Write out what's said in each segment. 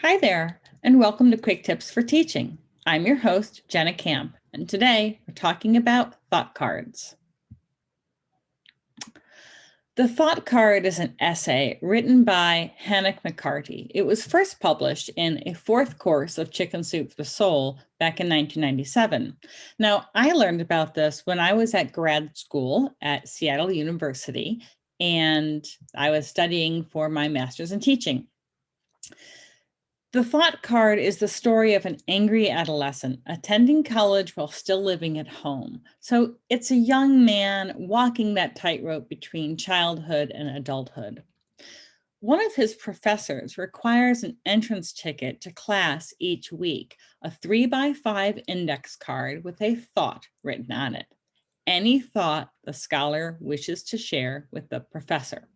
Hi there, and welcome to Quick Tips for Teaching. I'm your host, Jenna Camp, and today we're talking about thought cards. The thought card is an essay written by Hannah McCarty. It was first published in a fourth course of Chicken Soup for the Soul back in 1997. Now, I learned about this when I was at grad school at Seattle University, and I was studying for my master's in teaching. The thought card is the story of an angry adolescent attending college while still living at home. So it's a young man walking that tightrope between childhood and adulthood. One of his professors requires an entrance ticket to class each week, a 3x5 index card with a thought written on it. Any thought the scholar wishes to share with the professor.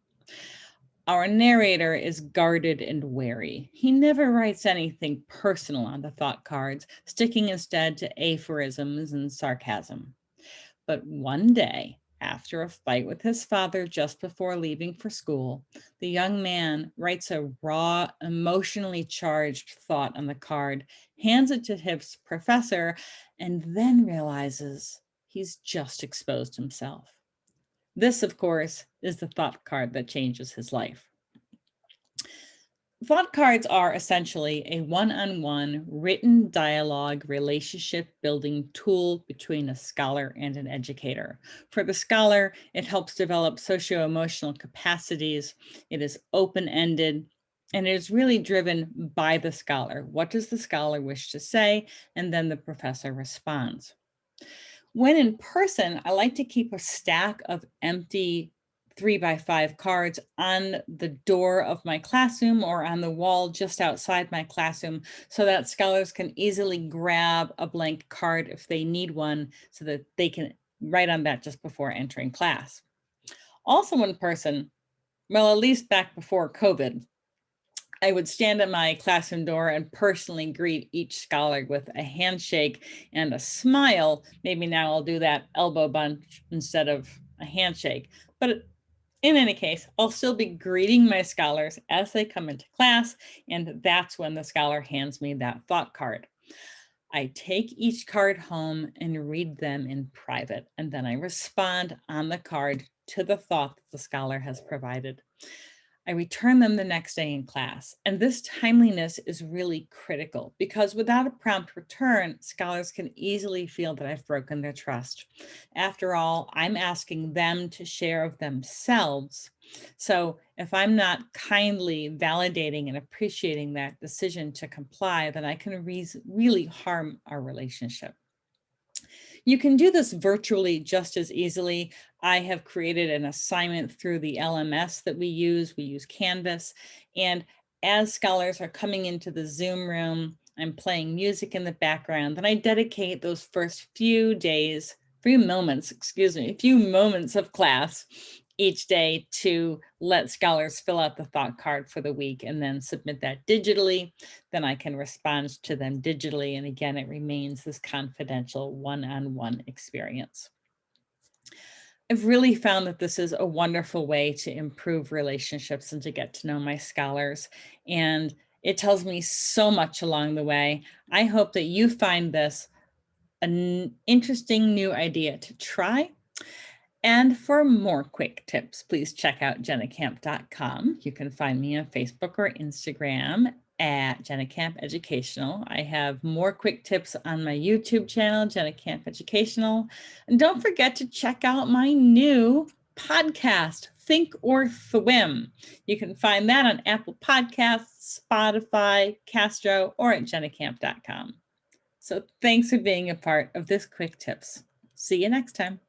Our narrator is guarded and wary. He never writes anything personal on the thought cards, sticking instead to aphorisms and sarcasm. But one day, after a fight with his father just before leaving for school, the young man writes a raw, emotionally charged thought on the card, hands it to his professor, and then realizes he's just exposed himself. This, of course, is the thought card that changes his life. Thought cards are essentially a one-on-one written dialogue relationship building tool between a scholar and an educator. For the scholar, it helps develop socio-emotional capacities. It is open-ended, and it is really driven by the scholar. What does the scholar wish to say? And then the professor responds. When in person, I like to keep a stack of empty 3x5 cards on the door of my classroom or on the wall just outside my classroom so that scholars can easily grab a blank card if they need one so that they can write on that just before entering class. Also in person, well, at least back before COVID, I would stand at my classroom door and personally greet each scholar with a handshake and a smile. Maybe now I'll do that elbow bunch instead of a handshake. But in any case, I'll still be greeting my scholars as they come into class, and that's when the scholar hands me that thought card. I take each card home and read them in private, and then I respond on the card to the thought that the scholar has provided. I return them the next day in class. And this timeliness is really critical because without a prompt return, scholars can easily feel that I've broken their trust. After all, I'm asking them to share of themselves. So if I'm not kindly validating and appreciating that decision to comply, then I can really harm our relationship. You can do this virtually just as easily. I have created an assignment through the LMS that we use Canvas. And as scholars are coming into the Zoom room, I'm playing music in the background, and I dedicate those first few moments of class each day to let scholars fill out the thought card for the week and then submit that digitally. Then I can respond to them digitally. And again, it remains this confidential one-on-one experience. I've really found that this is a wonderful way to improve relationships and to get to know my scholars. And it tells me so much along the way. I hope that you find this an interesting new idea to try. And for more quick tips, please check out jennacamp.com. You can find me on Facebook or Instagram at Jenna Camp Educational. I have more quick tips on my YouTube channel, Jenna Camp Educational. And don't forget to check out my new podcast, Think or Thwim. You can find that on Apple Podcasts, Spotify, Castro, or at jennacamp.com. So thanks for being a part of this Quick Tips. See you next time.